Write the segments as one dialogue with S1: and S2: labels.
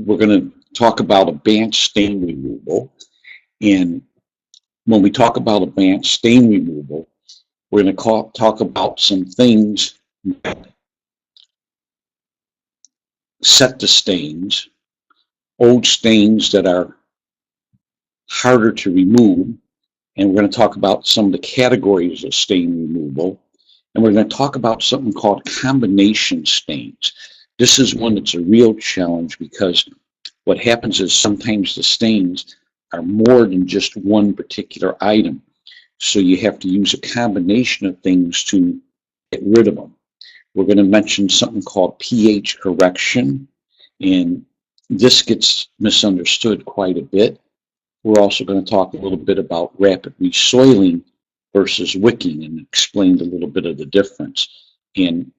S1: we're going to talk about advanced stain removal. And when we talk about advanced stain removal, we're going to talk about some things that set the stains, old stains that are harder to remove, and we're going to talk about some of the categories of stain removal, and we're going to talk about something called combination stains. This is one that's a real challenge because what happens is sometimes the stains are more than just one particular item. So you have to use a combination of things to get rid of them. We're going to mention something called pH correction, and this gets misunderstood quite a bit. We're also going to talk a little bit about rapid resoiling versus wicking and explain a little bit of the difference. And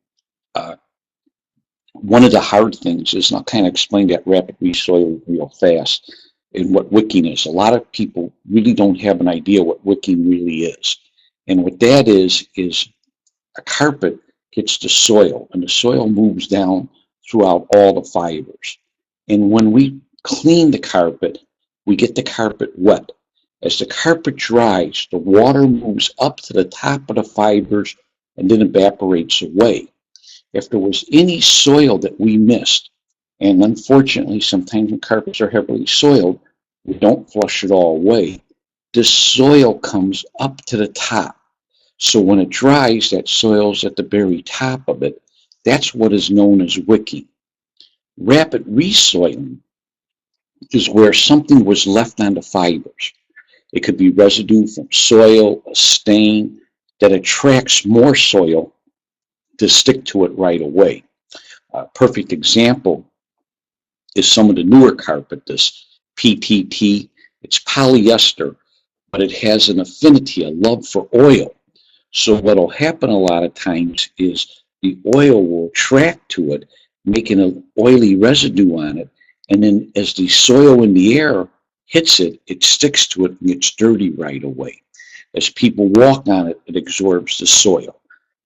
S1: one of the hard things is, and I'll kind of explain that rapid resoiling real fast, and what wicking is. A lot of people really don't have an idea what wicking really is. And what that is a carpet gets the soil, and the soil moves down throughout all the fibers. And when we clean the carpet, we get the carpet wet. As the carpet dries, the water moves up to the top of the fibers and then evaporates away. If there was any soil that we missed, and unfortunately sometimes when carpets are heavily soiled, we don't flush it all away, this soil comes up to the top. So when it dries, that soil's at the very top of it. That's what is known as wicking. Rapid resoiling is where something was left on the fibers. It could be residue from soil, a stain that attracts more soil to stick to it right away. A perfect example is some of the newer carpet, this PTT. It's polyester, but it has an affinity, a love for oil. So what will happen a lot of times is the oil will attract to it, making an oily residue on it, and then as the soil in the air hits it, it sticks to it and gets dirty right away. As people walk on it, it absorbs the soil.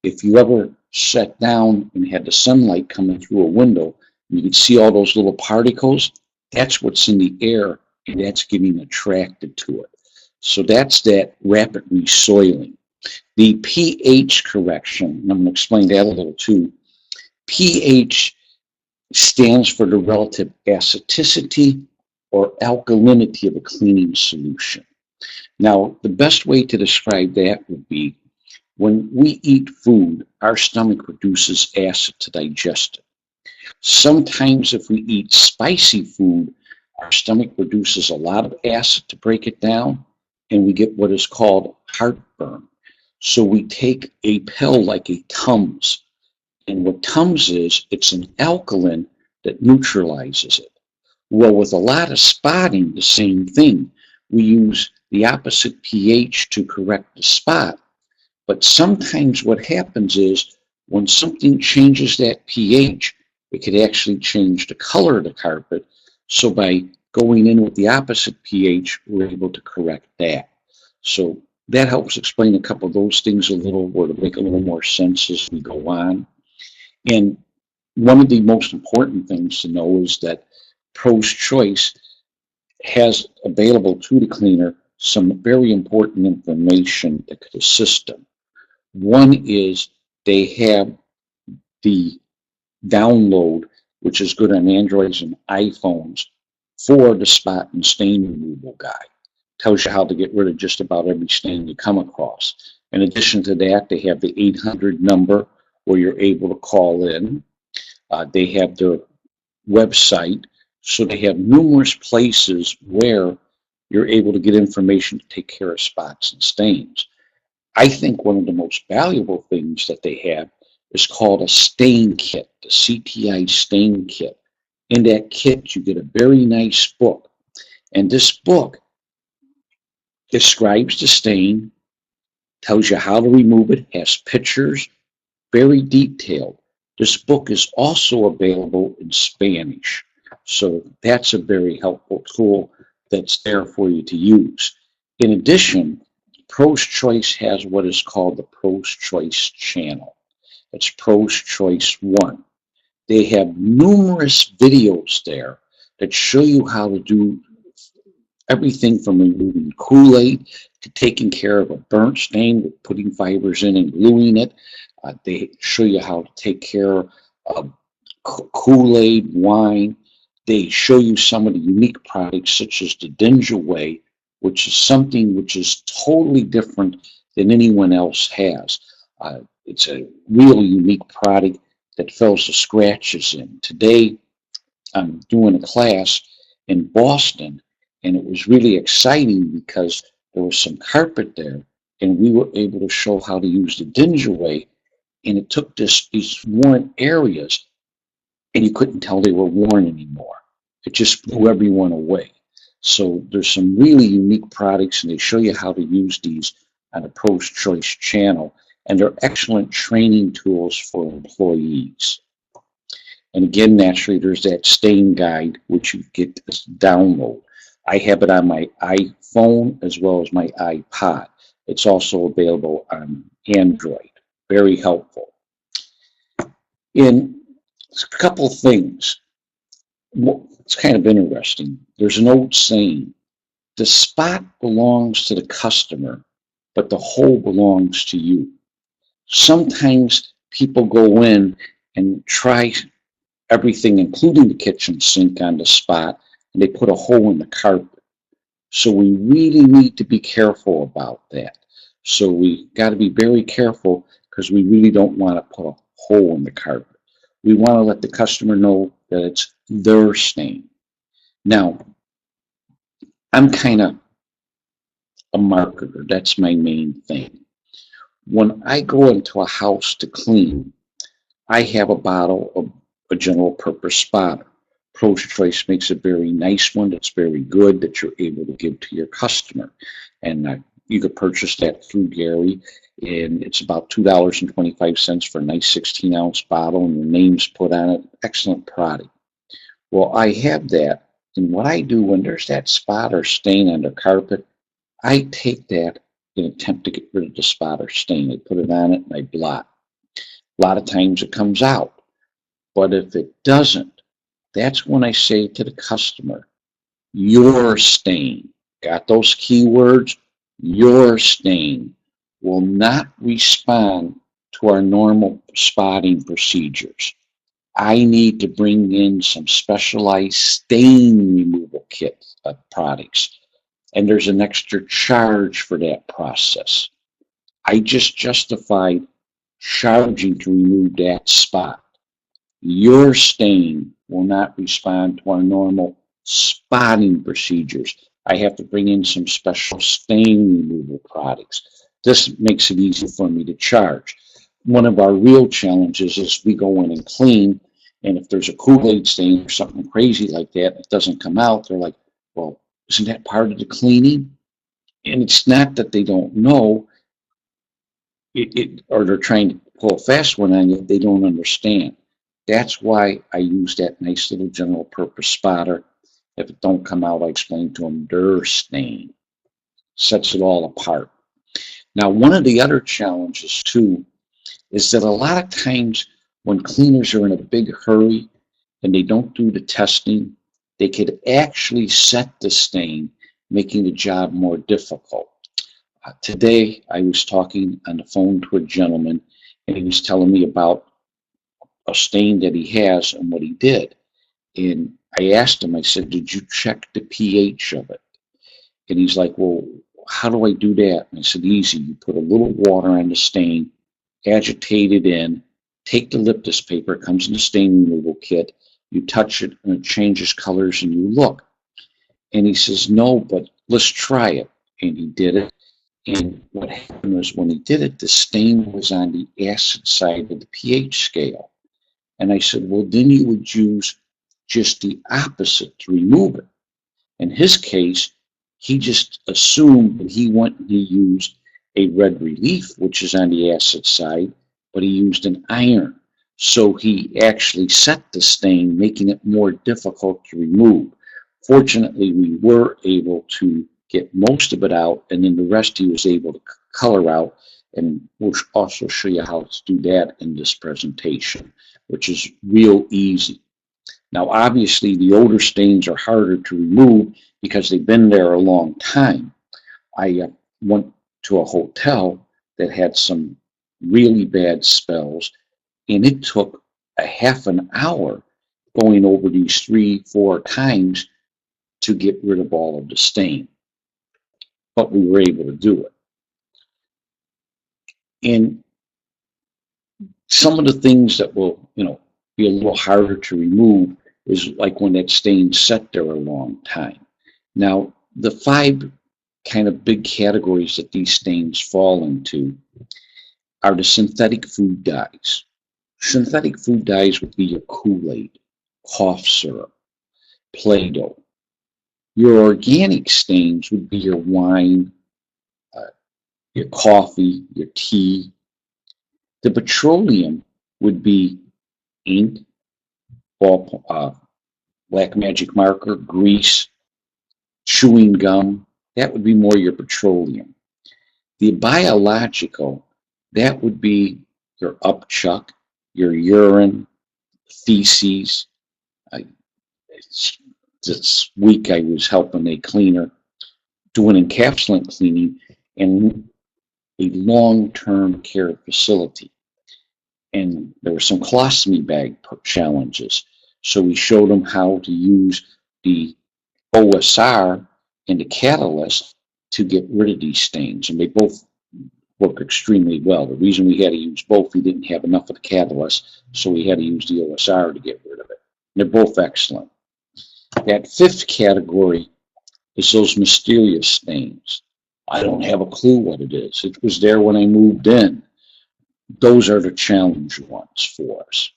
S1: If you ever sat down and had the sunlight coming through a window, you could see all those little particles. That's what's in the air, and that's getting attracted to it. So that's that rapid resoiling. The pH correction, and I'm going to explain that a little too. pH stands for the relative acidicity or alkalinity of a cleaning solution. Now, the best way to describe that would be when we eat food, our stomach produces acid to digest it. Sometimes if we eat spicy food, our stomach produces a lot of acid to break it down, and we get what is called heartburn. So we take a pill like a Tums, and what Tums is, it's an alkaline that neutralizes it. Well, with a lot of spotting, the same thing. We use the opposite pH to correct the spot, but sometimes what happens is when something changes that pH, it could actually change the color of the carpet. So by going in with the opposite pH, we're able to correct that. So that helps explain a couple of those things a little, or to make a little more sense as we go on. And one of the most important things to know is that Pro's Choice has available to the cleaner some very important information that could assist them. One is they have the download, which is good on Androids and iPhones, for the spot and stain removal guide. Tells you how to get rid of just about every stain you come across. In addition to that, they have the 800 number where you're able to call in. They have their website, so they have numerous places where you're able to get information to take care of spots and stains. I think one of the most valuable things that they have is called a stain kit, the CTI stain kit. In that kit, you get a very nice book. And this book describes the stain, tells you how to remove it, has pictures, very detailed. This book is also available in Spanish. So that's a very helpful tool that's there for you to use. In addition, Pro's Choice has what is called the Pro's Choice channel. It's Pro's Choice 1. They have numerous videos there that show you how to do everything from removing Kool-Aid to taking care of a burnt stain with putting fibers in and gluing it. They show you how to take care of Kool-Aid, wine. They show you some of the unique products such as the Dinja Way, which is something which is totally different than anyone else has. It's a real unique product that fills the scratches in. Today, I'm doing a class in Boston, and it was really exciting because there was some carpet there, and we were able to show how to use the Dinja Way, and it took these worn areas, and you couldn't tell they were worn anymore. It just blew everyone away. So there's some really unique products, and they show you how to use these on the Pro's Choice channel, and they're excellent training tools for employees. And again, naturally, there's that stain guide, which you get to download. I have it on my iPhone as well as my iPod. It's also available on Android. Very helpful. In a couple of things, it's kind of interesting. There's an old saying, the spot belongs to the customer, but the hole belongs to you. Sometimes people go in and try everything, including the kitchen sink, on the spot, and they put a hole in the carpet. So we really need to be careful about that. So we got to be very careful because we really don't want to put a hole in the carpet. We want to let the customer know that it's their stain. Now, I'm kind of a marketer. That's my main thing. When I go into a house to clean, I have a bottle of a general purpose spotter. Pro's Choice makes a very nice one that's very good that you're able to give to your customer. And you could purchase that through Gary, and it's about $2.25 for a nice 16-ounce bottle, and your name's put on it. Excellent product. Well, I have that, and what I do when there's that spot or stain on the carpet, I take that and attempt to get rid of the spot or stain. I put it on it and I blot. A lot of times it comes out, but if it doesn't, that's when I say to the customer, your stain, got those keywords? Your stain will not respond to our normal spotting procedures. I need to bring in some specialized stain removal kit products, and there's an extra charge for that process. I just justified charging to remove that spot. Your stain will not respond to our normal spotting procedures. I have to bring in some special stain removal products. This makes it easy for me to charge. One of our real challenges is we go in and clean, and if there's a Kool-Aid stain or something crazy like that, it doesn't come out, they're like, well, isn't that part of the cleaning? And it's not that they don't know, or they're trying to pull a fast one on you, they don't understand. That's why I use that nice little general purpose spotter. If it don't come out, I explain to them their stain. Sets it all apart. Now, one of the other challenges too is that a lot of times when cleaners are in a big hurry and they don't do the testing, they could actually set the stain, making the job more difficult. Today, I was talking on the phone to a gentleman, and he was telling me about a stain that he has and what he did. And I asked him, I said, did you check the pH of it? And he's like, well, how do I do that? And I said, easy. You put a little water on the stain, agitate it in, take the Liptus paper, it comes in the stain removal kit, you touch it and it changes colors and you look. And he says, no, but let's try it. And he did it. And what happened was when he did it, the stain was on the acid side of the pH scale. And I said, well, then you would use just the opposite to remove it. In his case, he just assumed that he went and he used a red relief, which is on the acid side, but he used an iron. So he actually set the stain, making it more difficult to remove. Fortunately, we were able to get most of it out, and then the rest he was able to color out, and we'll also show you how to do that in this presentation, which is real easy. Now, obviously, the older stains are harder to remove because they've been there a long time. I went to a hotel that had some really bad spells, and it took a half an hour going over these 3, 4 times to get rid of all of the stain. But we were able to do it. And some of the things that will, be a little harder to remove is like when that stain set there a long time. Now, the 5 kind of big categories that these stains fall into are the synthetic food dyes. Synthetic food dyes would be your Kool-Aid, cough syrup, Play-Doh. Your organic stains would be your wine, your coffee, your tea. The petroleum would be ink, black magic marker, grease, chewing gum. That would be more your petroleum. The biological, that would be your upchuck, your urine, feces. This week I was helping a cleaner do an encapsulant cleaning in a long-term care facility. And there were some colostomy bag challenges. So we showed them how to use the OSR and the catalyst to get rid of these stains. And they both work extremely well. The reason we had to use both, we didn't have enough of the catalyst, so we had to use the OSR to get rid of it. And they're both excellent. That 5th category is those mysterious stains. I don't have a clue what it is. It was there when I moved in. Those are the challenge ones for us.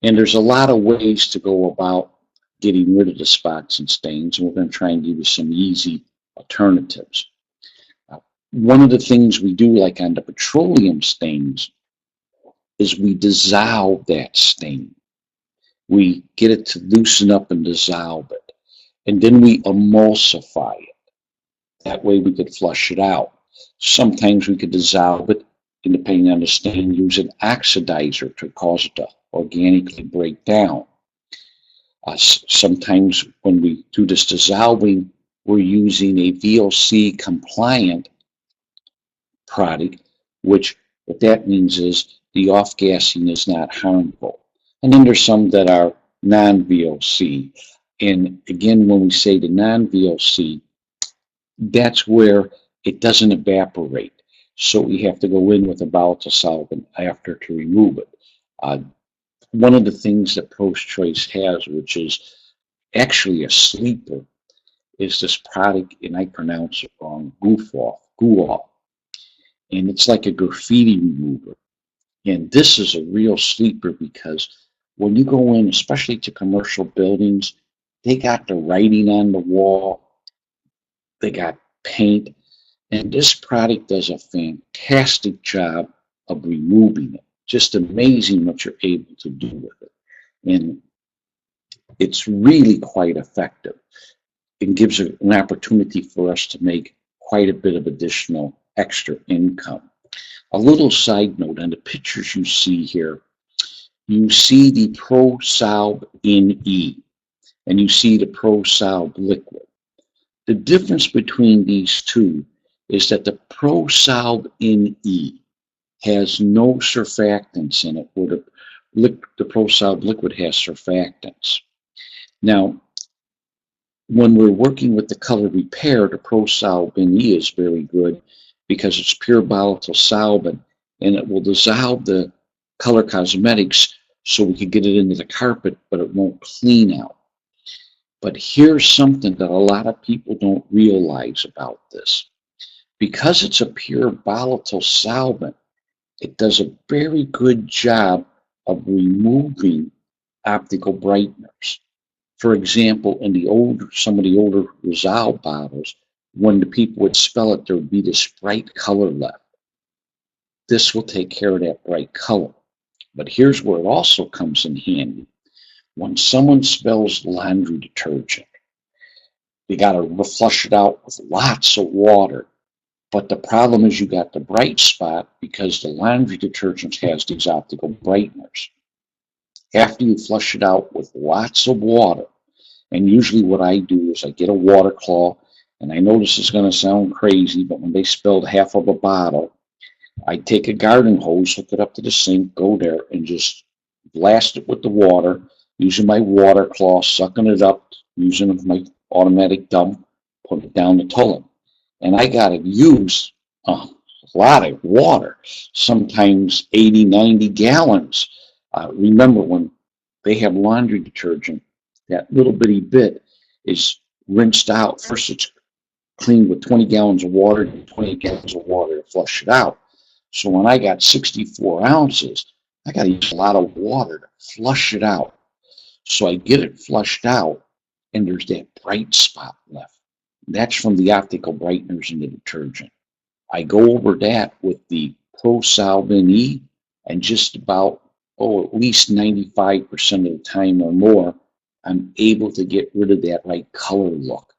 S1: And there's a lot of ways to go about getting rid of the spots and stains, and we're going to try and give you some easy alternatives. One of the things we do, like on the petroleum stains, is we dissolve that stain. We get it to loosen up and dissolve it. And then we emulsify it. That way we could flush it out. Sometimes we could dissolve it, and depending on the stain, use an oxidizer to cause it to organically break down. Sometimes when we do this dissolving, we're using a VOC compliant product, which what that means is the off-gassing is not harmful. And then there's some that are non-VOC. And again, when we say the non-VOC, that's where it doesn't evaporate. So we have to go in with a volatile solvent after to remove it. One of the things that Post-Choice has, which is actually a sleeper, is this product, and I pronounce it wrong, Gual. And it's like a graffiti remover. And this is a real sleeper because when you go in, especially to commercial buildings, they got the writing on the wall, they got paint, and this product does a fantastic job of removing it. Just amazing what you're able to do with it. And it's really quite effective. It gives an opportunity for us to make quite a bit of additional extra income. A little side note, on the pictures you see here, you see the ProSolve NE, and you see the ProSolve Liquid. The difference between these two is that the ProSolve NE has no surfactants in it, where the ProSolve Liquid has surfactants. Now, when we're working with the color repair, the ProSolve NE is very good because it's pure volatile solvent, and it will dissolve the color cosmetics so we can get it into the carpet, but it won't clean out. But here's something that a lot of people don't realize about this. Because it's a pure volatile solvent, it does a very good job of removing optical brighteners. For example, in some of the older Resolve bottles, when the people would smell it, there would be this bright color left. This will take care of that bright color. But here's where it also comes in handy. When someone smells laundry detergent, you got to flush it out with lots of water. But the problem is you got the bright spot because the laundry detergent has these optical brighteners. after you flush it out with lots of water. And usually what I do is I get a water claw, and I know this is going to sound crazy, but when they spilled half of a bottle, I take a garden hose, hook it up to the sink, go there, and just blast it with the water, using my water claw, sucking it up, using my automatic dump, put it down the toilet. And I got to use a lot of water, sometimes 80, 90 gallons. Remember, when they have laundry detergent, that little bitty bit is rinsed out. First, it's cleaned with 20 gallons of water and 20 gallons of water to flush it out. So when I got 64 ounces, I got to use a lot of water to flush it out. So I get it flushed out, and there's that bright spot left. That's from the optical brighteners in the detergent. I go over that with the Pro Solvent E, and just about, at least 95% of the time or more, I'm able to get rid of that light color look.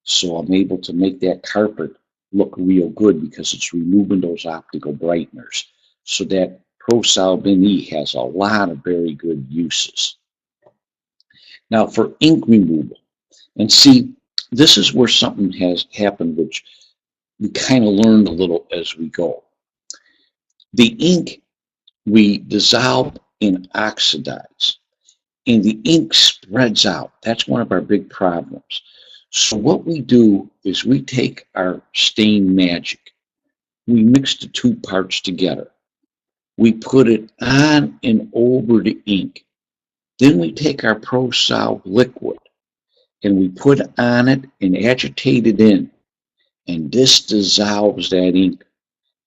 S1: So I'm able to make that carpet look real good because it's removing those optical brighteners. So that Pro Solvent E has a lot of very good uses. Now for ink removal, and see, this is where something has happened which we kind of learned a little as we go. The ink we dissolve and oxidize, and the ink spreads out. That's one of our big problems. So what we do is we take our Stain Magic, we mix the two parts together, we put it on and over the ink, then we take our Pro Solv liquid and we put on it and agitate it in, and this dissolves that ink.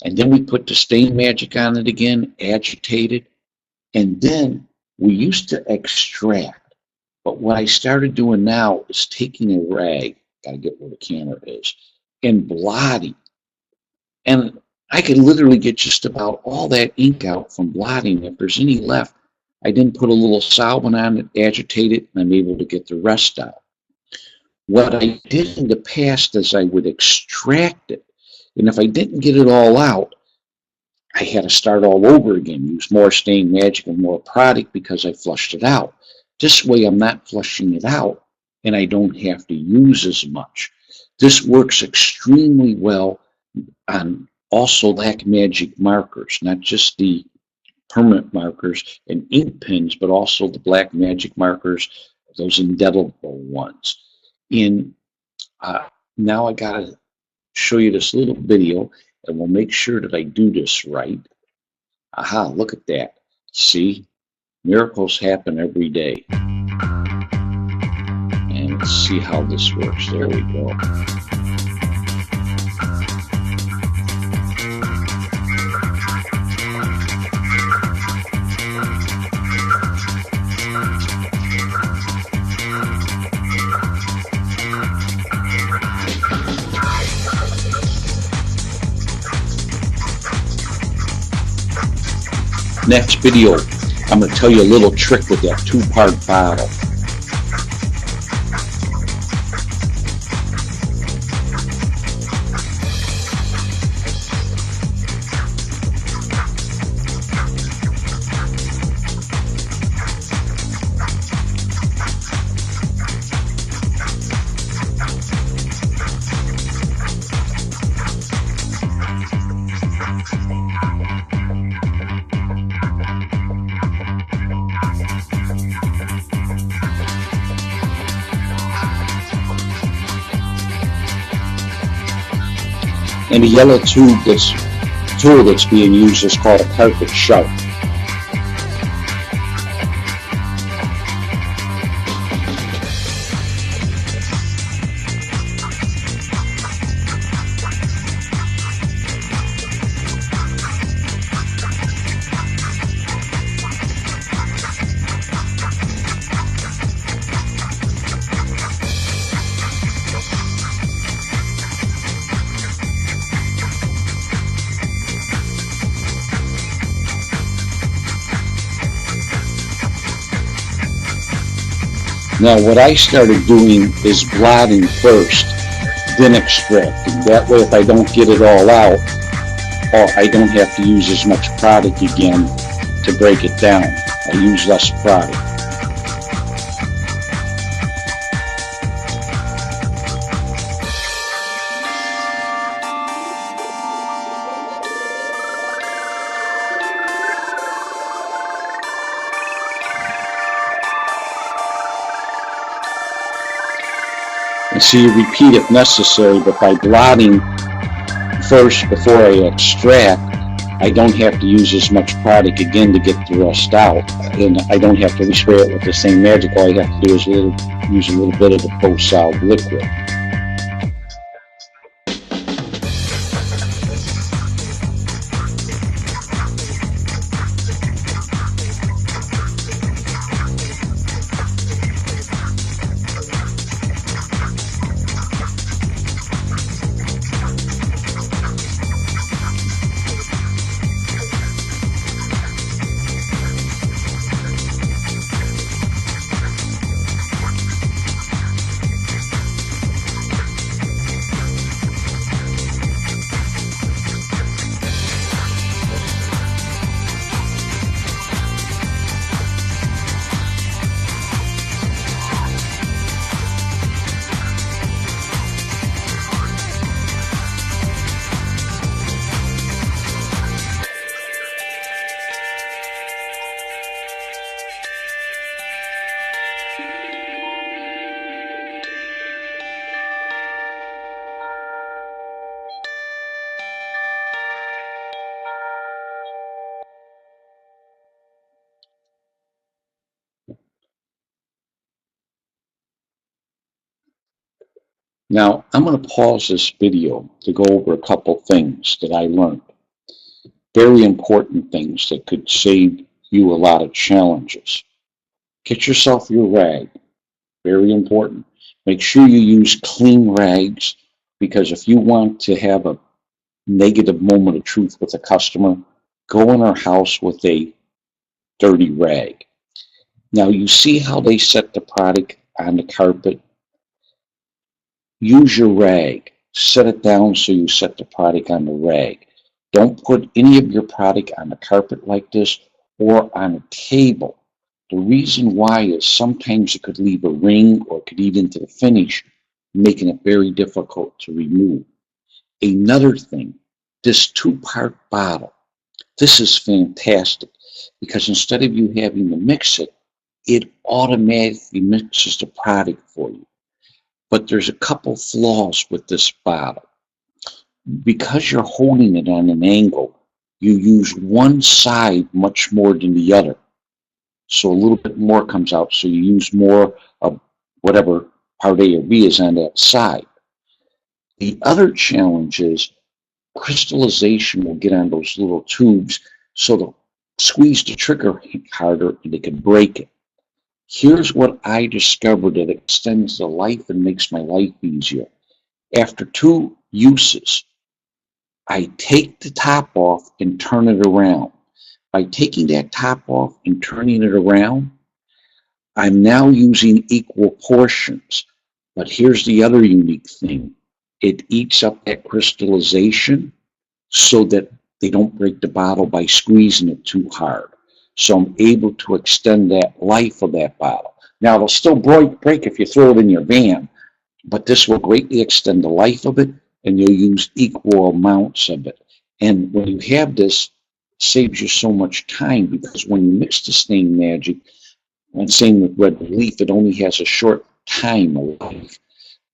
S1: And then we put the Stain Magic on it again, agitate it, and then we used to extract. But what I started doing now is taking a rag, gotta get where the camera is, and blotting. And I can literally get just about all that ink out from blotting. If there's any left, I then put a little solvent on it, agitate it, and I'm able to get the rest out. What I did in the past is I would extract it, and if I didn't get it all out, I had to start all over again, use more Stain Magic and more product because I flushed it out. This way I'm not flushing it out, and I don't have to use as much. This works extremely well on also Lac Magic markers, not just the permanent markers and ink pens, but also the Black Magic markers, those indelible ones. Now I gotta show you this little video, and we'll make sure that I do this right. Aha, look at that. See? Miracles happen every day. And let's see how this works. There we go. Next video, I'm going to tell you a little trick with that two-part bottle. And the yellow tool that's being used is called a carpet sharp. Now what I started doing is blotting first, then extracting. That way if I don't get it all out, I don't have to use as much product again to break it down. I use less product. And so you repeat if necessary, but by blotting first before I extract, I don't have to use as much product again to get the rest out, and I don't have to respray it with the same magic. All I have to do is use a little bit of the post-solve liquid. Now, I'm going to pause this video to go over a couple things that I learned. Very important things that could save you a lot of challenges. Get yourself your rag. Very important. Make sure you use clean rags, because if you want to have a negative moment of truth with a customer, go in our house with a dirty rag. Now, you see how they set the product on the carpet? Use your rag. Set it down so you set the product on the rag. Don't put any of your product on the carpet like this or on a table. The reason why is sometimes it could leave a ring or could eat into the finish, making it very difficult to remove. Another thing, this two-part bottle, this is fantastic, because instead of you having to mix it, it automatically mixes the product for you. But there's a couple flaws with this bottle. Because you're holding it on an angle, you use one side much more than the other. So a little bit more comes out, so you use more of whatever part A or B is on that side. The other challenge is crystallization will get on those little tubes, so they'll squeeze the trigger harder and they can break it. Here's what I discovered that extends the life and makes my life easier. After 2 uses, I take the top off and turn it around. By taking that top off and turning it around, I'm now using equal portions. But here's the other unique thing. It eats up that crystallization so that they don't break the bottle by squeezing it too hard. So I'm able to extend that life of that bottle. Now, it'll still break if you throw it in your van, but this will greatly extend the life of it, and you'll use equal amounts of it. And when you have this, it saves you so much time, because when you mix the stain magic, and same with red relief, it only has a short time of life.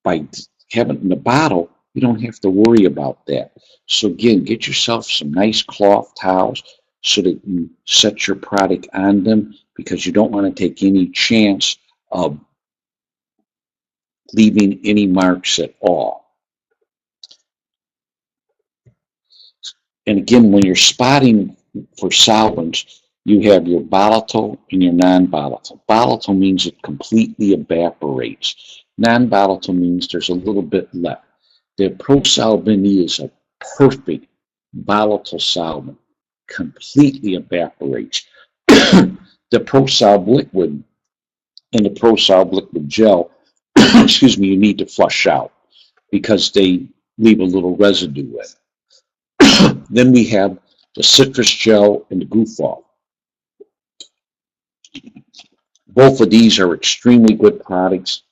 S1: By having it in the bottle, you don't have to worry about that. So again, get yourself some nice cloth towels so that you set your product on them, because you don't want to take any chance of leaving any marks at all. And again, when you're spotting for solvents, you have your volatile and your non-volatile. Volatile means it completely evaporates. Non-volatile means there's a little bit left. The Pro Solvent is a perfect volatile solvent. Completely evaporates. The Pro Solv liquid and the Pro Solv liquid gel, excuse me, you need to flush out, because they leave a little residue with it. Then we have the citrus gel and the goof off. Both of these are extremely good products,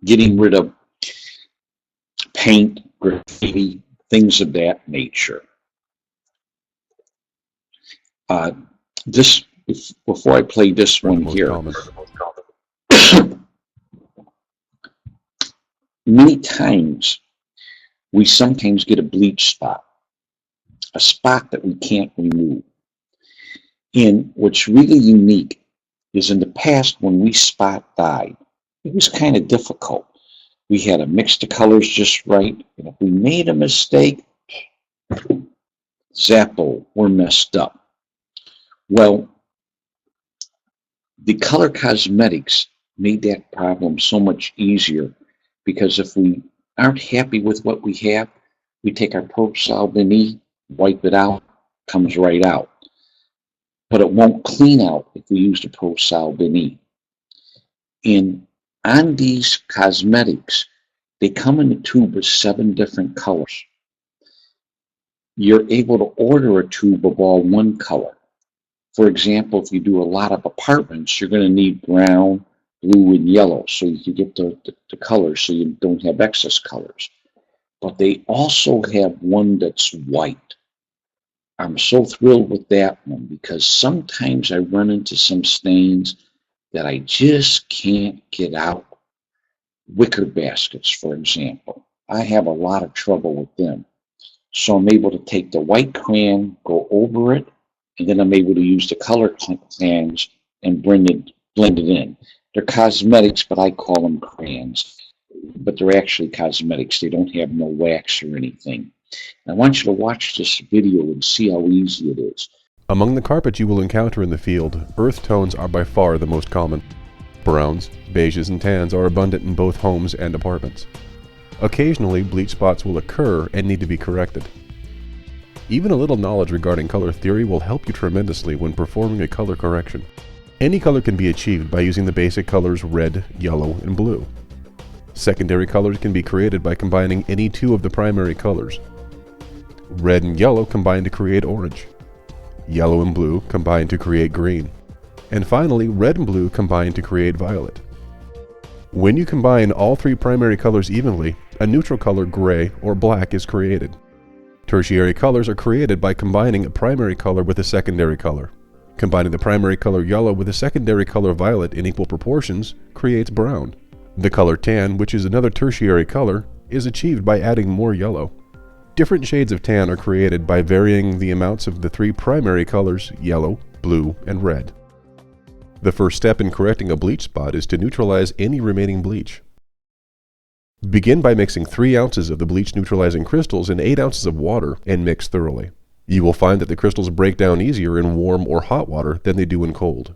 S1: getting rid of paint, graffiti, things of that nature. Uh, this Before I play this
S2: Are the
S1: one
S2: most
S1: here,
S2: common.
S1: many times we sometimes get a bleach spot, a spot that we can't remove. And what's really unique is in the past when we spot dyed, it was kind of difficult. We had to mix the colors just right, and if we made a mistake, Zappo, we're messed up. Well, the color cosmetics made that problem so much easier because if we aren't happy with what we have, we take our Pro Solvent, wipe it out, comes right out. But it won't clean out if we use the Pro Solvent. And on these cosmetics, they come in a tube with 7 different colors. You're able to order a tube of all one color. For example, if you do a lot of apartments, you're going to need brown, blue, and yellow so you can get the colors so you don't have excess colors. But they also have one that's white. I'm so thrilled with that one because sometimes I run into some stains that I just can't get out. Wicker baskets, for example. I have a lot of trouble with them. So I'm able to take the white crayon, go over it, and then I'm able to use the color crayons and blend it in. They're cosmetics, but I call them crayons. But they're actually cosmetics. They don't have no wax or anything. And I want you to watch this video and see how easy it is.
S2: Among the carpets you will encounter in the field, earth tones are by far the most common. Browns, beiges, and tans are abundant in both homes and apartments. Occasionally, bleach spots will occur and need to be corrected. Even a little knowledge regarding color theory will help you tremendously when performing a color correction. Any color can be achieved by using the basic colors red, yellow, and blue. Secondary colors can be created by combining any 2 of the primary colors. Red and yellow combine to create orange. Yellow and blue combine to create green. And finally, red and blue combine to create violet. When you combine all 3 primary colors evenly, a neutral color gray or black is created. Tertiary colors are created by combining a primary color with a secondary color. Combining the primary color yellow with a secondary color violet in equal proportions creates brown. The color tan, which is another tertiary color, is achieved by adding more yellow. Different shades of tan are created by varying the amounts of the 3 primary colors yellow, blue, and red. The first step in correcting a bleach spot is to neutralize any remaining bleach. Begin by mixing 3 ounces of the bleach neutralizing crystals in 8 ounces of water and mix thoroughly. You will find that the crystals break down easier in warm or hot water than they do in cold.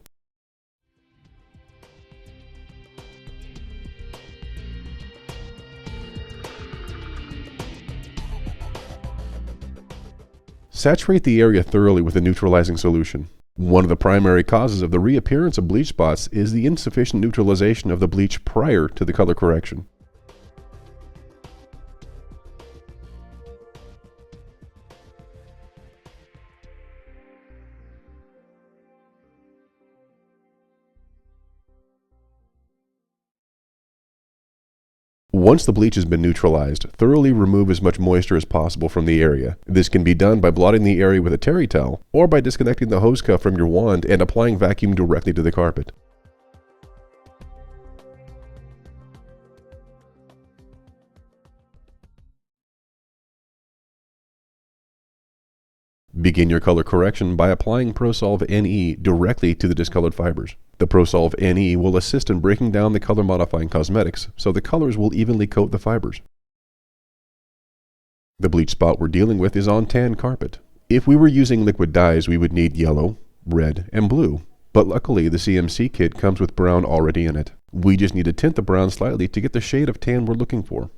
S2: Saturate the area thoroughly with a neutralizing solution. One of the primary causes of the reappearance of bleach spots is the insufficient neutralization of the bleach prior to the color correction. Once the bleach has been neutralized, thoroughly remove as much moisture as possible from the area. This can be done by blotting the area with a terry towel, or by disconnecting the hose cuff from your wand and applying vacuum directly to the carpet. Begin your color correction by applying ProSolve NE directly to the discolored fibers. The ProSolve NE will assist in breaking down the color modifying cosmetics, so the colors will evenly coat the fibers. The bleach spot we're dealing with is on tan carpet. If we were using liquid dyes, we would need yellow, red, and blue, but luckily the CMC kit comes with brown already in it. We just need to tint the brown slightly to get the shade of tan we're looking for.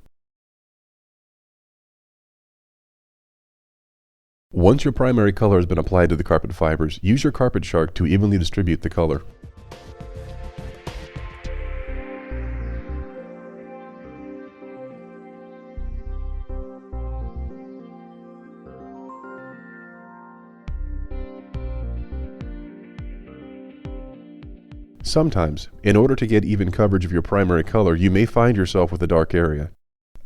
S2: Once your primary color has been applied to the carpet fibers, use your carpet shark to evenly distribute the color. Sometimes, in order to get even coverage of your primary color, you may find yourself with a dark area.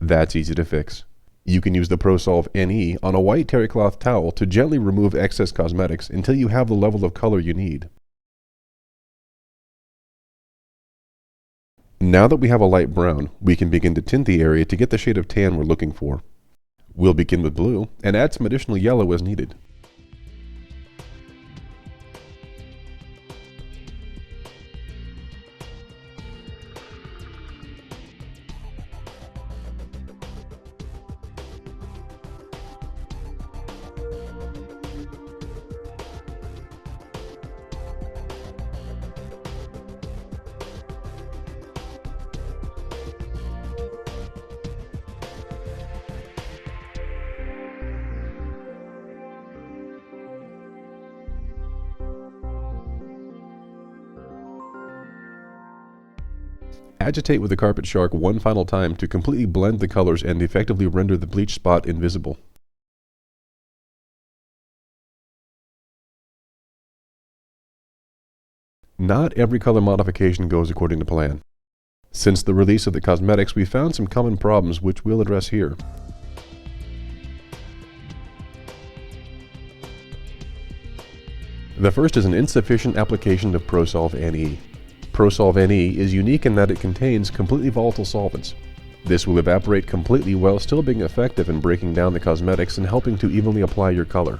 S2: That's easy to fix. You can use the ProSolve NE on a white terry cloth towel to gently remove excess cosmetics until you have the level of color you need. Now that we have a light brown, we can begin to tint the area to get the shade of tan we're looking for. We'll begin with blue and add some additional yellow as needed. Agitate with the carpet shark one final time to completely blend the colors and effectively render the bleach spot invisible. Not every color modification goes according to plan. Since the release of the cosmetics, we found some common problems which we'll address here. The first is an insufficient application of ProSolve NE. ProSolve NE is unique in that it contains completely volatile solvents. This will evaporate completely while still being effective in breaking down the cosmetics and helping to evenly apply your color.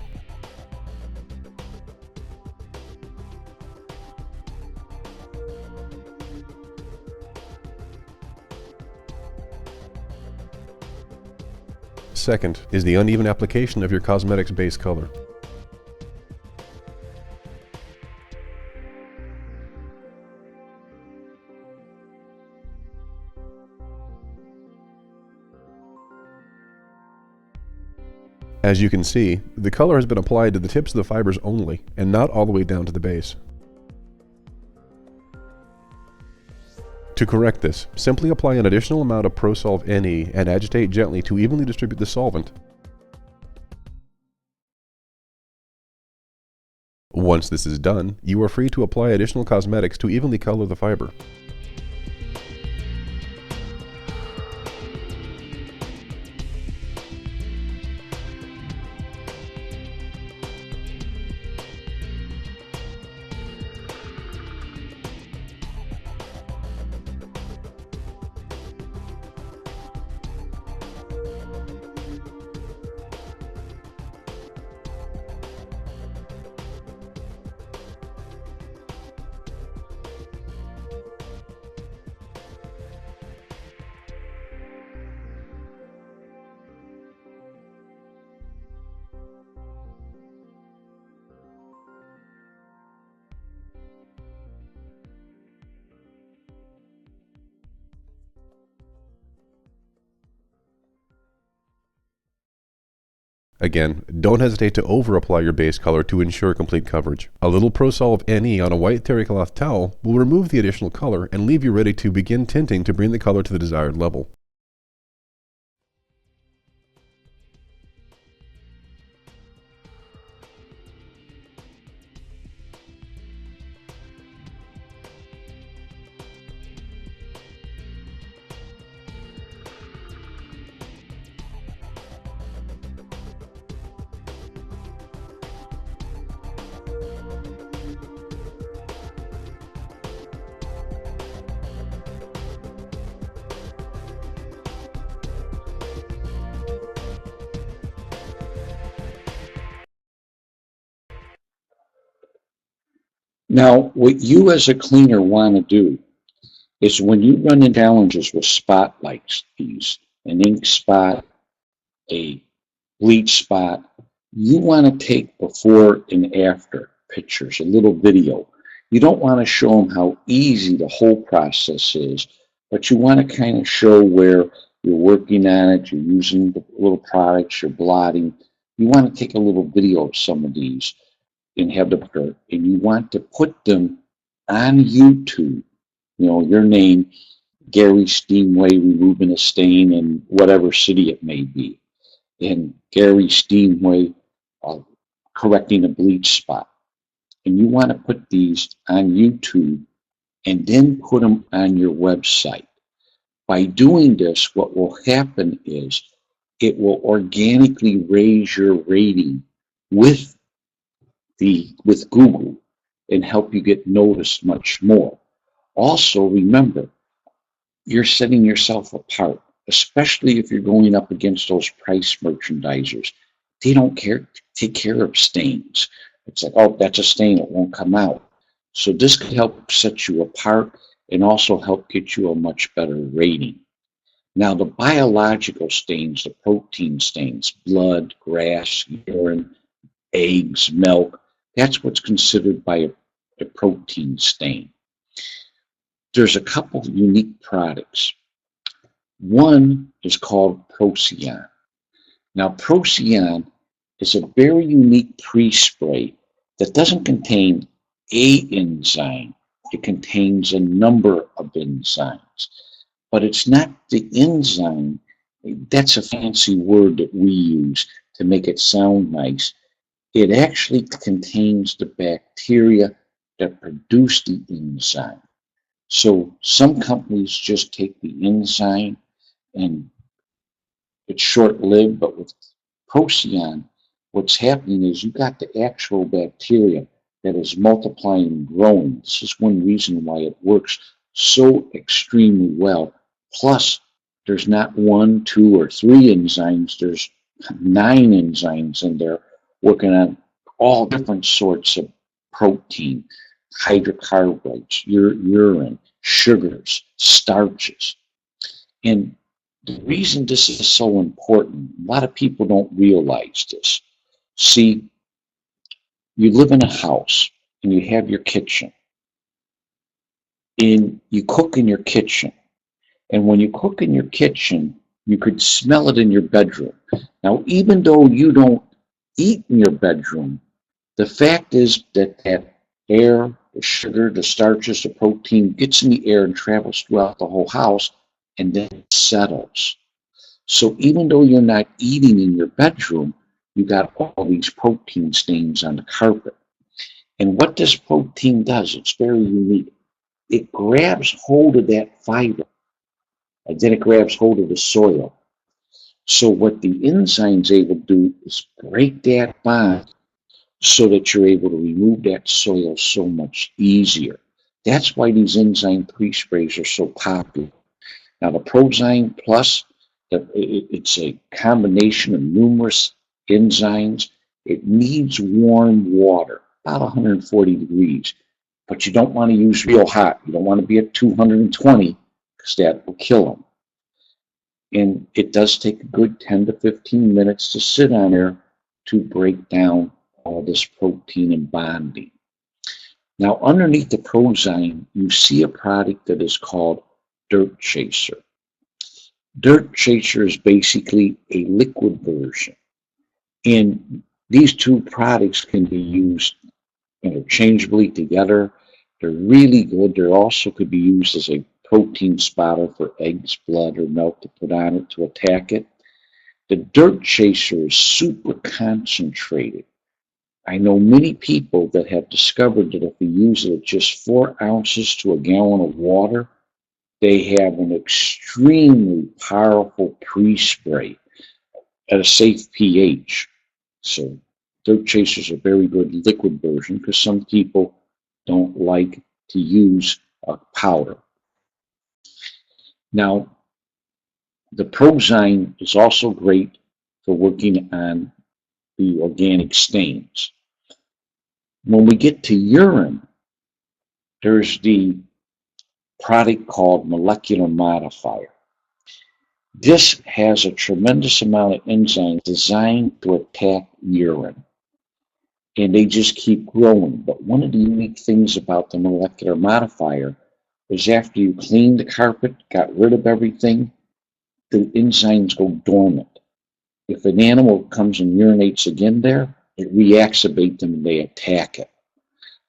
S2: Second is the uneven application of your cosmetics base color. As you can see, the color has been applied to the tips of the fibers only, and not all the way down to the base. To correct this, simply apply an additional amount of ProSolve NE and agitate gently to evenly distribute the solvent. Once this is done, you are free to apply additional cosmetics to evenly color the fiber. Again, don't hesitate to over-apply your base color to ensure complete coverage. A little ProSolve NE on a white terry cloth towel will remove the additional color and leave you ready to begin tinting to bring the color to the desired level.
S1: Now, what you as a cleaner want to do is when you run into challenges with spot like these, an ink spot, a bleach spot, you want to take before and after pictures, a little video. You don't want to show them how easy the whole process is, but you want to kind of show where you're working on it, you're using the little products, you're blotting. You want to take a little video of some of these and have the, and you want to put them on YouTube. You know, your name, Gary Steamway removing a stain in whatever city it may be, and Gary Steamway correcting a bleach spot. And you want to put these on YouTube and then put them on your website. By doing this, what will happen is it will organically raise your rating with Google and help you get noticed much more. Also, remember, you're setting yourself apart, especially if you're going up against those price merchandisers. They don't take care of stains. It's like, oh, that's a stain, it won't come out. So this could help set you apart and also help get you a much better rating. Now, the biological stains, the protein stains, blood, grass, urine, eggs, milk, that's what's considered by a protein stain. There's a couple of unique products. One is called Procyon. Now, Procyon is a very unique pre-spray that doesn't contain a enzyme. It contains a number of enzymes. But it's not the enzyme. That's a fancy word that we use to make it sound nice. It actually contains the bacteria that produce the enzyme. So some companies just take the enzyme and it's short-lived, but with Procyon, what's happening is you got the actual bacteria that is multiplying and growing. This is one reason why it works so extremely well. Plus, there's not 1, 2, or 3 enzymes. There's 9 enzymes in there working on all different sorts of protein, hydrocarbons, urine, sugars, starches. And the reason this is so important, a lot of people don't realize this. See, you live in a house and you have your kitchen. And you cook in your kitchen. And when you cook in your kitchen, you could smell it in your bedroom. Now, even though you don't eat in your bedroom, the fact is that that air, the sugar, the starches, the protein gets in the air and travels throughout the whole house and then settles. So even though you're not eating in your bedroom, you got all these protein stains on the carpet. And what this protein does, it's very unique. It grabs hold of that fiber, and then it grabs hold of the soil. So what the enzyme's able to do is break that bond so that you're able to remove that soil so much easier. That's why these enzyme pre-sprays are so popular. Now the Prozyme Plus, it's a combination of numerous enzymes. It needs warm water, about 140 degrees, but you don't want to use real hot. You don't want to be at 220 because that will kill them. And it does take a good 10 to 15 minutes to sit on there to break down all this protein and bonding. Now, underneath the Prozyme, you see a product that is called Dirt Chaser. Dirt Chaser is basically a liquid version. And these two products can be used interchangeably together. They're really good. They also could be used as a protein spotter for eggs, blood, or milk to put on it to attack it. The Dirt Chaser is super concentrated. I know many people that have discovered that if you use it at just 4 ounces to a gallon of water, they have an extremely powerful pre-spray at a safe pH. So Dirt Chaser is a very good liquid version because some people don't like to use a powder. Now, the Prozyme is also great for working on the organic stains. When we get to urine, there's the product called Molecular Modifier. This has a tremendous amount of enzymes designed to attack urine, and they just keep growing. But one of the unique things about the Molecular Modifier is after you clean the carpet, got rid of everything, the enzymes go dormant. If an animal comes and urinates again there, it reactivates them and they attack it.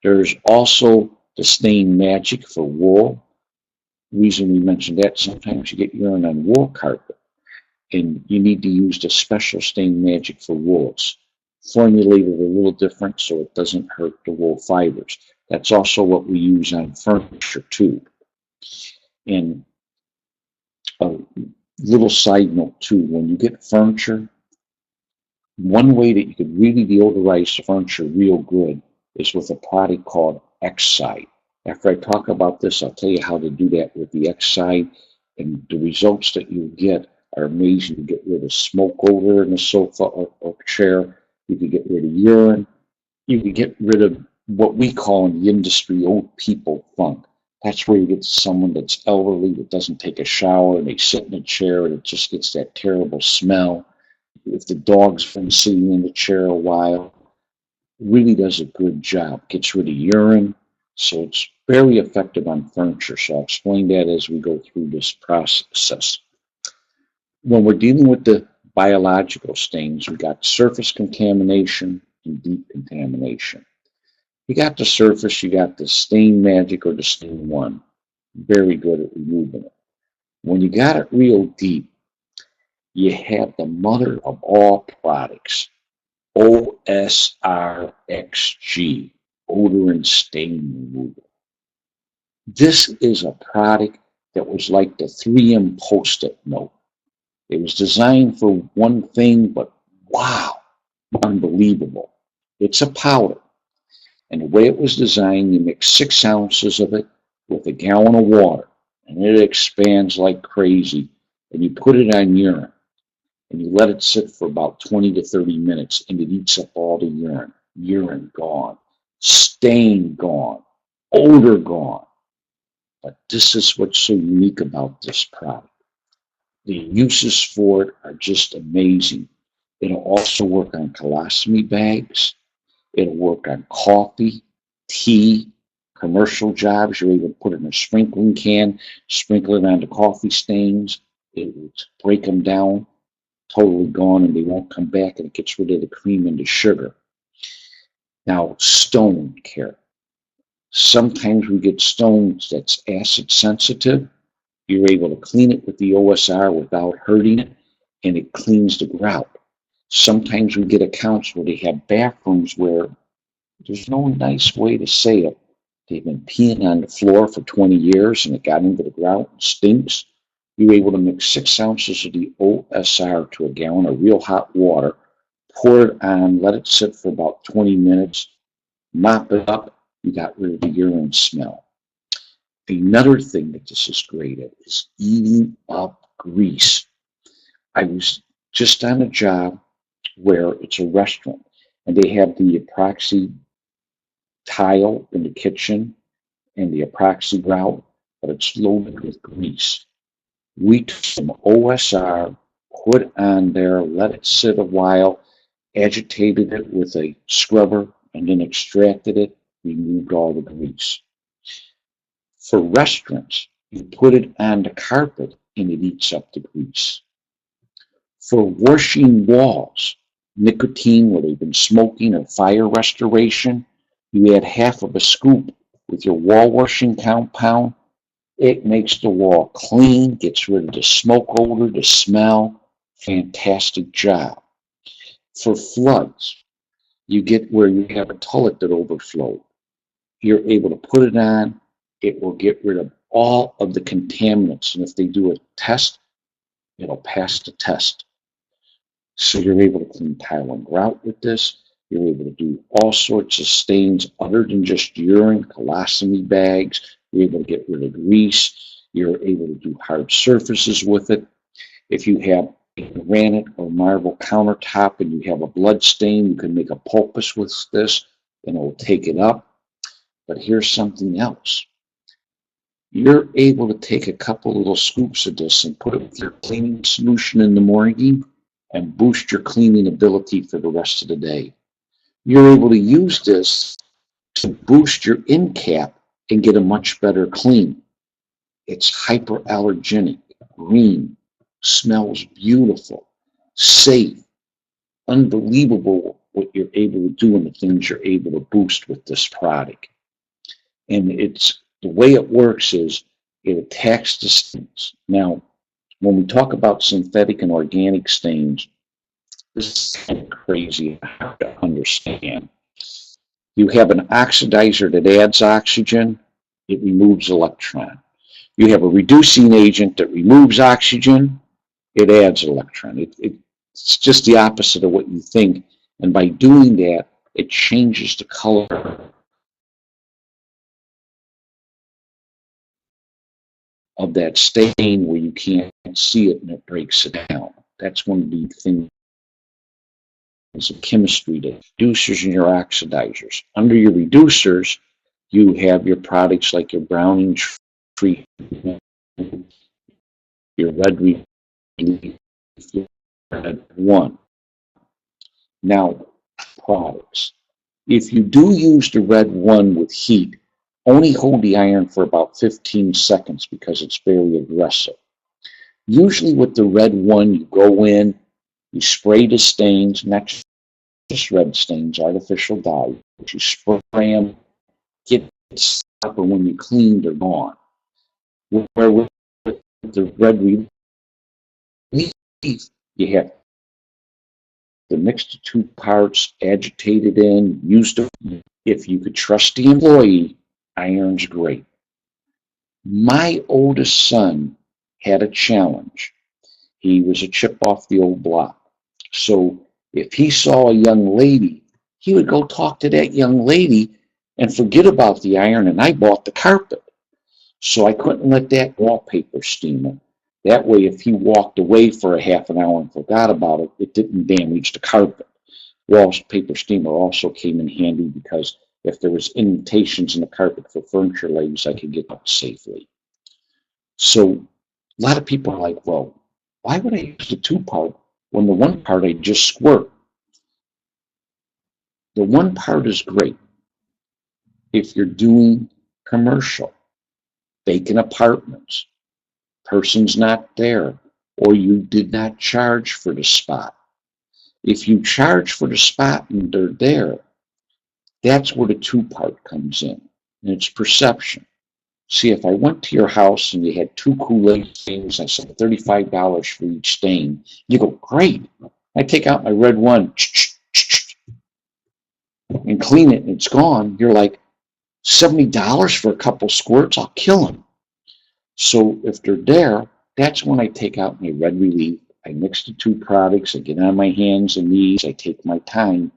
S1: There's also the Stain Magic for wool. The reason we mentioned that, sometimes you get urine on wool carpet, and you need to use the special Stain Magic for wool. It's formulated a little different so it doesn't hurt the wool fibers. That's also what we use on furniture too. And a little side note too, when you get furniture, one way that you could really deodorize the furniture real good is with a product called X-Side. After I talk about this, I'll tell you how to do that with the X-Side, and the results that you get are amazing. You get rid of smoke odor in the sofa or chair. You can get rid of urine. You can get rid of what we call in the industry old people funk. That's where you get someone that's elderly that doesn't take a shower and they sit in a chair and it just gets that terrible smell. If the dog's been sitting in the chair a while, really does a good job. Gets rid of urine, so it's very effective on furniture. So I'll explain that as we go through this process. When we're dealing with the biological stains, we got surface contamination and deep contamination. You got the surface, you got the stain magic or the stain one. Very good at removing it. When you got it real deep, you have the mother of all products, OSRXG, odor and stain removal. This is a product that was like the 3M Post-it note. It was designed for one thing, but wow, unbelievable. It's a powder. And the way it was designed, you mix 6 ounces of it with a gallon of water, and it expands like crazy. And you put it on urine, and you let it sit for about 20 to 30 minutes, and it eats up all the urine. Urine gone, stain gone, odor gone. But this is what's so unique about this product. The uses for it are just amazing. It'll also work on colostomy bags. It'll work on coffee, tea, commercial jobs. You're able to put it in a sprinkling can, sprinkle it onto coffee stains. It will break them down, totally gone, and they won't come back, and it gets rid of the cream and the sugar. Now, stone care. Sometimes we get stones that's acid sensitive. You're able to clean it with the OSR without hurting it, and it cleans the grout. Sometimes we get accounts where they have bathrooms where there's no nice way to say it. They've been peeing on the floor for 20 years and it got into the grout and stinks. You're able to mix 6 ounces of the OSR to a gallon of real hot water, pour it on, let it sit for about 20 minutes, mop it up, you got rid of the urine smell. Another thing that this is great at is eating up grease. I was just on a job where it's a restaurant and they have the epoxy tile in the kitchen and the epoxy grout, but it's loaded with grease. We took some OSR, put on there, let it sit a while, agitated it with a scrubber, and then extracted it, removed all the grease. For restaurants, you put it on the carpet and it eats up the grease. For washing walls, nicotine where they've been smoking or fire restoration, you add half of a scoop with your wall washing compound. It makes the wall clean, gets rid of the smoke odor, the smell. Fantastic job. For floods, you get where you have a toilet that overflowed. You're able to put it on. It will get rid of all of the contaminants. And if they do a test, it'll pass the test. So you're able to clean tile and grout with this. You're able to do all sorts of stains other than just urine, colostomy bags. You're able to get rid of grease. You're able to do hard surfaces with it. If you have a granite or marble countertop and you have a blood stain, you can make a poultice with this and it will take it up. But here's something else. You're able to take a couple little scoops of this and put it with your cleaning solution in the morning and boost your cleaning ability for the rest of the day. You're able to use this to boost your end cap and get a much better clean. It's hyperallergenic, green, smells beautiful, safe, unbelievable what you're able to do and the things you're able to boost with this product. And it's the way it works is it attacks the stains. Now, when we talk about synthetic and organic stains, this is kind of crazy and hard to understand. You have an oxidizer that adds oxygen, it removes electron. You have a reducing agent that removes oxygen, it adds electron. It's just the opposite of what you think. And by doing that, it changes the color of that stain where you can't see it and it breaks it down. That's one of the things of chemistry, the reducers and your oxidizers. Under your reducers, you have your products like your browning treatment, your red relief, your red one. Now, products. If you do use the red one with heat, only hold the iron for about 15 seconds because it's very aggressive. Usually with the red one, you go in, you spray the stains, not just red stains, artificial dye. You spray them, get stop, and when you clean, they're gone. Where with the red relief, you have to mix the two parts, agitate it in, use the. If you could trust the employee, iron's great. My oldest son had a challenge. He was a chip off the old block. So if he saw a young lady, he would go talk to that young lady and forget about the iron, and I bought the carpet. So I couldn't let that wallpaper steamer. That way, if he walked away for a half an hour and forgot about it, it didn't damage the carpet. Wallpaper steamer also came in handy because if there was indentations in the carpet for furniture legs, I could get out safely. So a lot of people are like, well, why would I use the two-part when the one part I just squirt? The one part is great if you're doing commercial, vacant apartments, person's not there, or you did not charge for the spot. If you charge for the spot and they're there, that's where the two-part comes in, and it's perception. See, if I went to your house and you had two Kool-Aid stains, I said $35 for each stain, you go, great. I take out my red one and clean it and it's gone. You're like, $70 for a couple squirts? I'll kill them. So if they're there, that's when I take out my red relief. I mix the two products. I get on my hands and knees. I take my time.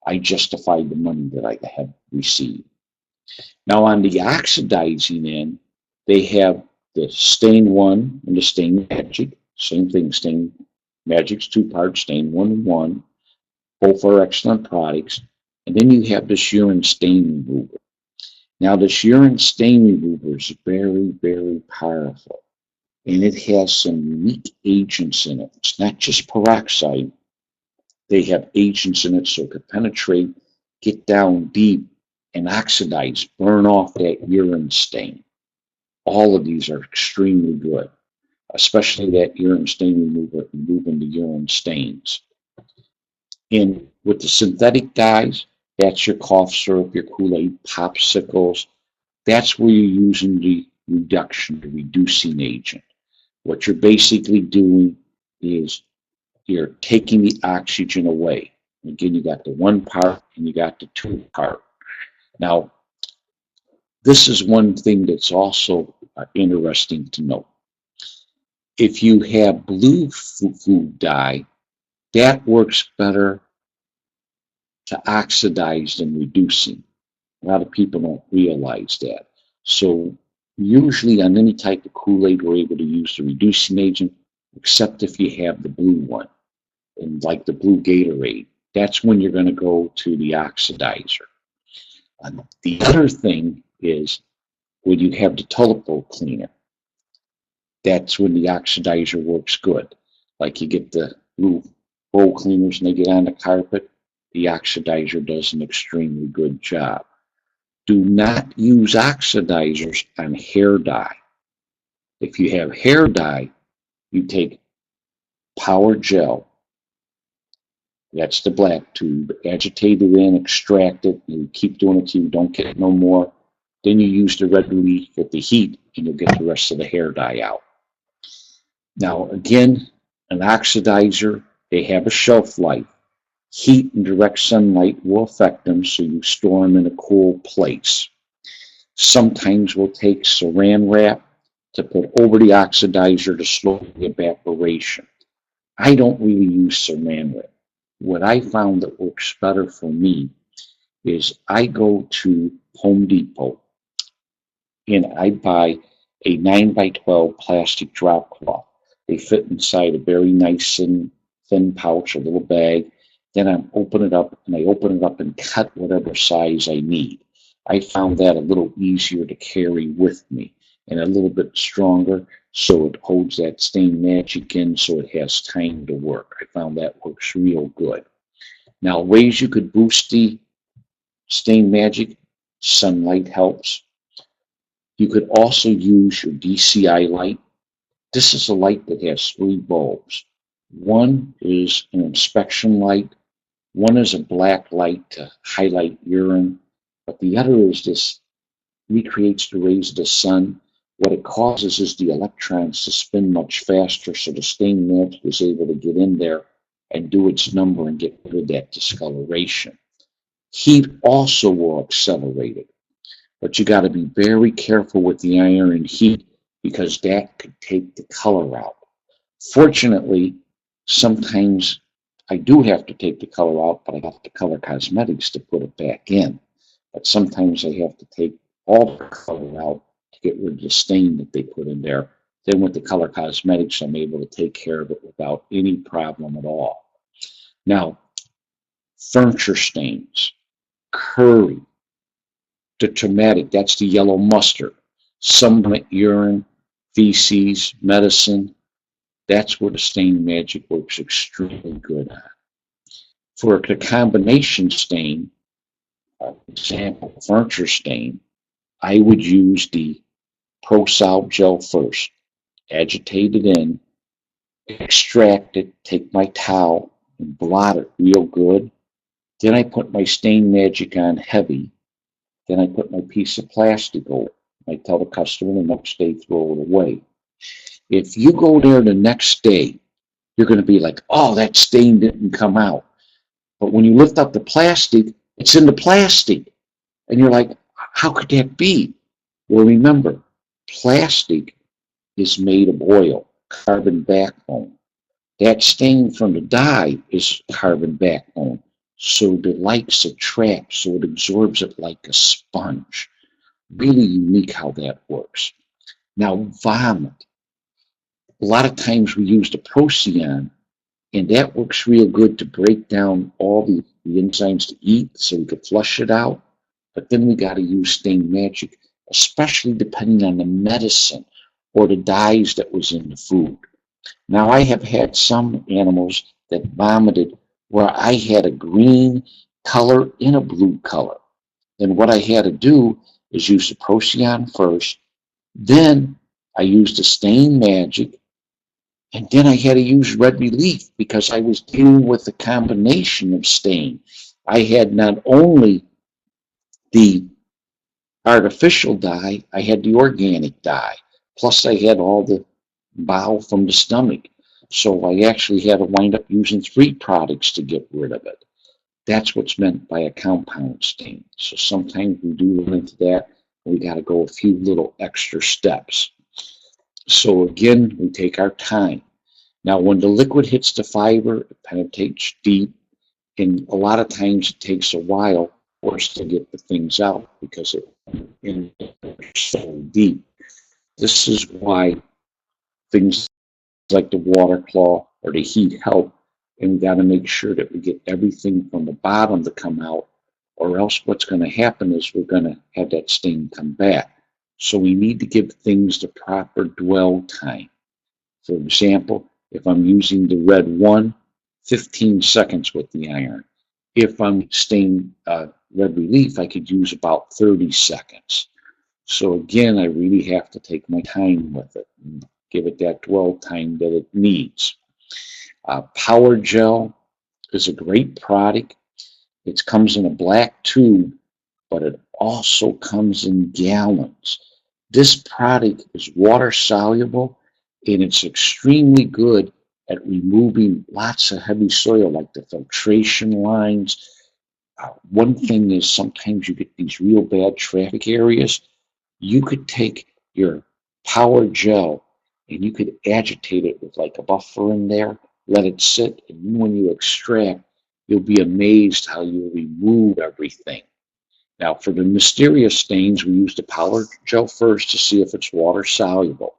S1: I justify the money that I have received. Now on the oxidizing end, they have the Stain 1 and the Stain Magic. Same thing, Stain Magic's two-part, Stain 1 and 1. Both are excellent products. And then you have this urine stain remover. Now this urine stain remover is very, very powerful. And it has some unique agents in it. It's not just peroxide. They have agents in it so it can penetrate, get down deep, and oxidize, burn off that urine stain. All of these are extremely good, especially that urine stain remover, removing the urine stains. And with the synthetic dyes, that's your cough syrup, your Kool-Aid, popsicles. That's where you're using the reduction, the reducing agent. What you're basically doing is you're taking the oxygen away. Again, you got the one part and you got the two part. Now, this is one thing that's also interesting to note. If you have blue food dye, that works better to oxidize than reducing. A lot of people don't realize that. So usually on any type of Kool-Aid, we're able to use the reducing agent, except if you have the blue one, and like the blue Gatorade. That's when you're going to go to the oxidizer. The other thing is when you have the toilet bowl cleaner, that's when the oxidizer works good. Like you get the blue bowl cleaners and they get on the carpet, the oxidizer does an extremely good job. Do not use oxidizers on hair dye. If you have hair dye, you take power gel, that's the black tube, agitate it in, extract it, and you keep doing it till you don't get no more. Then you use the red relief with the heat, and you'll get the rest of the hair dye out. Now, again, an oxidizer, they have a shelf life. Heat and direct sunlight will affect them, so you store them in a cool place. Sometimes we'll take saran wrap to put over the oxidizer to slow the evaporation. I don't really use saran wrap. What I found that works better for me is I go to Home Depot and I buy a 9 by 12 plastic drop cloth. They fit inside a very nice and thin pouch, a little bag. Then I open it up and cut whatever size I need. I found that a little easier to carry with me and a little bit stronger, so it holds that stain magic in so it has time to work. I found that works real good. Now, ways you could boost the stain magic: sunlight helps. You could also use your DCI light. This is a light that has 3 bulbs. One is an inspection light, one is a black light to highlight urine, but the other is this recreates the rays of the sun. What it causes is the electrons to spin much faster, so the stain magic is able to get in there and do its number and get rid of that discoloration. Heat also will accelerate it, but you got to be very careful with the iron and heat because that could take the color out. Fortunately, sometimes I do have to take the color out, but I have the color cosmetics to put it back in. But sometimes I have to take all the color out to get rid of the stain that they put in there. Then with the color cosmetics, I'm able to take care of it without any problem at all. Now, furniture stains, curry, the traumatic, that's the yellow mustard, some urine, feces, medicine, that's where the stain magic works extremely good on. For the combination stain, example, furniture stain, I would use the ProSolve gel first, agitate it in, extract it, take my towel and blot it real good. Then I put my stain magic on heavy. Then I put my piece of plastic over it. I tell the customer the next day, throw it away. If you go there the next day, you're going to be like, oh, that stain didn't come out. But when you lift up the plastic, it's in the plastic. And you're like, how could that be? Well, remember, plastic is made of oil, carbon backbone. That stain from the dye is carbon backbone. So the lights attract, so it absorbs it like a sponge. Really unique how that works. Now, vomit. A lot of times we use the Procyon, and that works real good to break down all the enzymes to eat so we could flush it out. But then we got to use stain magic, especially depending on the medicine or the dyes that was in the food. Now, I have had some animals that vomited where I had a green color and a blue color. Then what I had to do is use the Procyon first, then I used the stain magic, and then I had to use red relief because I was dealing with a combination of stain. I had not only the artificial dye, I had the organic dye. Plus I had all the bile from the stomach. So I actually had to wind up using 3 products to get rid of it. That's what's meant by a compound stain. So sometimes we do run into that. We got to go a few little extra steps. So again, we take our time. Now, when the liquid hits the fiber, it penetrates deep, and a lot of times it takes a while for us to get the things out because it's so deep. This is why things like the water claw or the heat help, and we got to make sure that we get everything from the bottom to come out, or else what's going to happen is we're going to have that stain come back. So we need to give things the proper dwell time. For example, if I'm using the red 1, 15 seconds with the iron. If I'm staining red relief, I could use about 30 seconds. So again, I really have to take my time with it and give it that dwell time that it needs. Power Gel is a great product. It comes in a black tube, but it also comes in gallons. This product is water soluble, and it's extremely good at removing lots of heavy soil like the filtration lines. One thing is sometimes you get these real bad traffic areas. You could take your power gel and you could agitate it with like a buffer in there, let it sit, and when you extract, you'll be amazed how you'll remove everything. Now, for the mysterious stains, we use the power gel first to see if it's water soluble.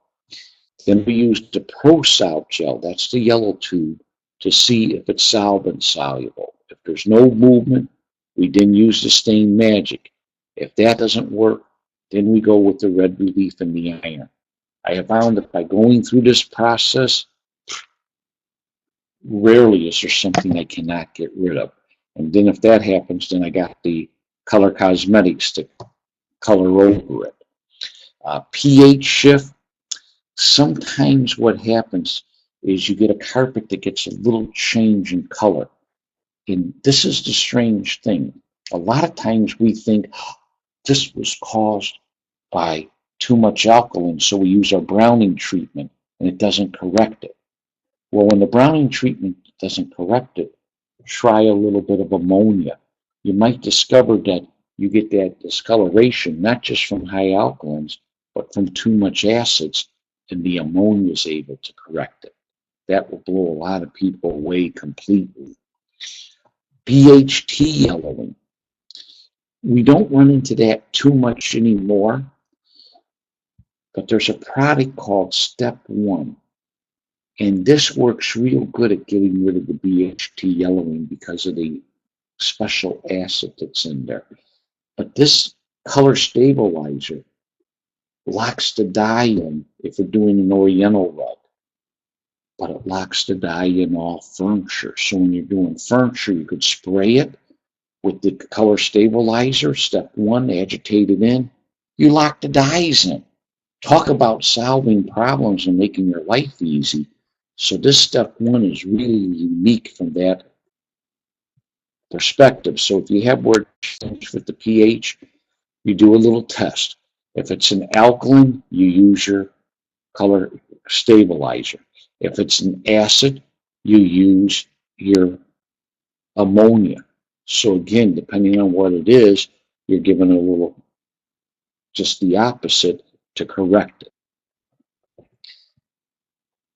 S1: Then we use the Pro-Solve gel, that's the yellow tube, to see if it's solvent soluble. If there's no movement, we then use the Stain Magic. If that doesn't work, then we go with the red relief and the iron. I have found that by going through this process, rarely is there something I cannot get rid of. And then if that happens, then I got the color cosmetics to color over it. pH shift. Sometimes what happens is you get a carpet that gets a little change in color. And this is the strange thing. A lot of times we think this was caused by too much alkaline, so we use our browning treatment and it doesn't correct it. Well, when the browning treatment doesn't correct it, try a little bit of ammonia. You might discover that you get that discoloration not just from high alkalines, but from too much acids, and the ammonia is able to correct it. That will blow a lot of people away completely. BHT yellowing. We don't run into that too much anymore, but there's a product called Step 1. And this works real good at getting rid of the BHT yellowing because of the special acid that's in there. But this color stabilizer locks the dye in if we're doing an oriental rug. But it locks the dye in all furniture. So when you're doing furniture, you could spray it with the color stabilizer. Step 1, agitate it in. You lock the dyes in. Talk about solving problems and making your life easy. So this Step 1 is really unique from that perspective. So if you have word change with the pH, you do a little test. If it's an alkaline, you use your color stabilizer. If it's an acid, you use your ammonia. So again, depending on what it is, you're given a little, just the opposite to correct it.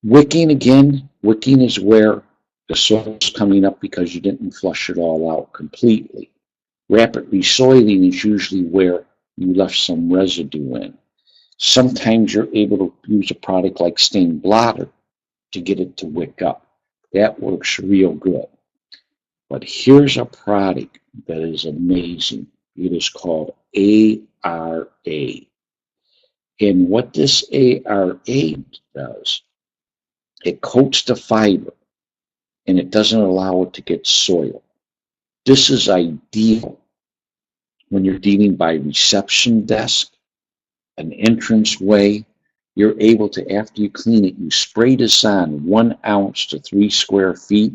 S1: Wicking, again, wicking is where the soil is coming up because you didn't flush it all out completely. Rapid resoiling is usually where you left some residue in. Sometimes you're able to use a product like Stain Blotter to get it to wick up. That works real good. But here's a product that is amazing. It is called ARA. And what this ARA does, it coats the fiber and it doesn't allow it to get soil. This is ideal when you're dealing by reception desk, an entrance way. You're able to, after you clean it, you spray this on 1 ounce to 3 square feet,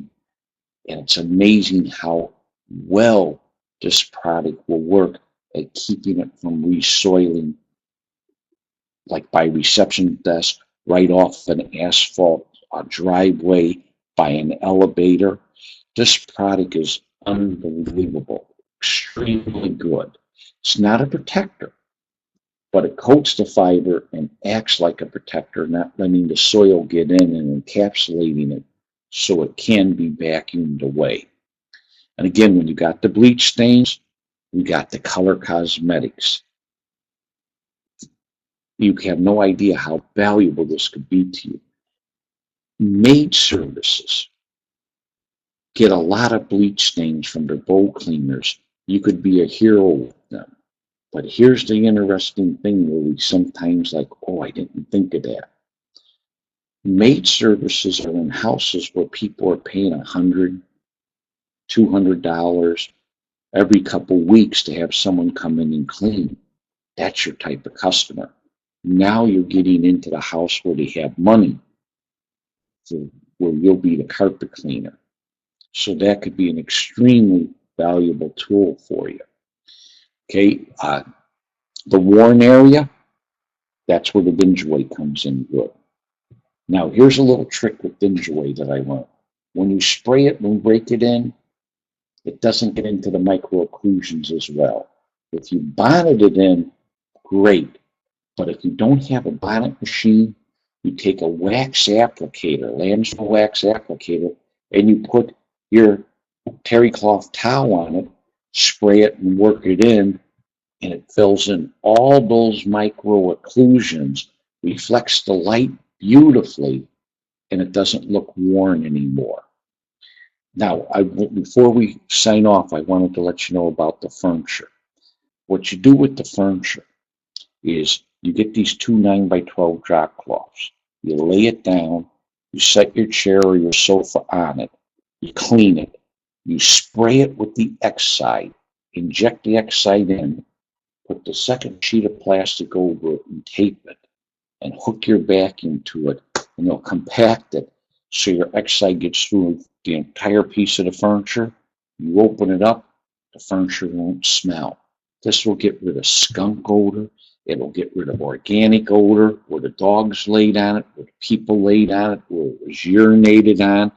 S1: and it's amazing how well this product will work at keeping it from resoiling, like by reception desk, right off an asphalt driveway, by an elevator. This product is unbelievable, extremely good. It's not a protector, but it coats the fiber and acts like a protector, not letting the soil get in and encapsulating it so it can be vacuumed away. And again, when you got the bleach stains, you got the color cosmetics. You have no idea how valuable this could be to you. Maid services get a lot of bleach stains from their bowl cleaners. You could be a hero with them. But here's the interesting thing where we sometimes like, oh, I didn't think of that. Maid services are in houses where people are paying $100, $200 every couple weeks to have someone come in and clean. That's your type of customer. Now you're getting into the house where they have money, where you'll be the carpet cleaner. So that could be an extremely valuable tool for you. Okay, the worn area, that's where the binge weight comes in good. Now, here's a little trick with Dingerway that I learned. When you spray it and break it in, it doesn't get into the micro occlusions as well. If you bonnet it in, great. But if you don't have a bonnet machine, you take a wax applicator, lambswool wax applicator, and you put your terry cloth towel on it, spray it and work it in, and it fills in all those micro occlusions, reflects the light beautifully, and it doesn't look worn anymore. Now, before we sign off, I wanted to let you know about the furniture. What you do with the furniture is you get these two 9x12 drop cloths. You lay it down, you set your chair or your sofa on it, you clean it, you spray it with the X-side, inject the X-side in, put the second sheet of plastic over it and tape it, and hook your vacuum to it, and it'll compact it so your X-side gets through the entire piece of the furniture. You open it up, the furniture won't smell. This will get rid of skunk odor. It'll get rid of organic odor, where the dogs laid on it, where the people laid on it, where it was urinated on.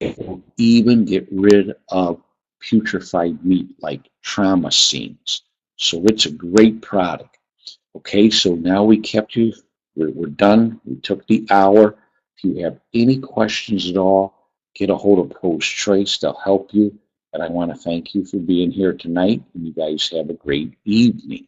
S1: It will even get rid of putrefied meat like trauma scenes. So it's a great product. Okay, so now we kept you, we're done. We took the hour. If you have any questions at all, get a hold of Post Choice. They'll help you. And I want to thank you for being here tonight. And you guys have a great evening.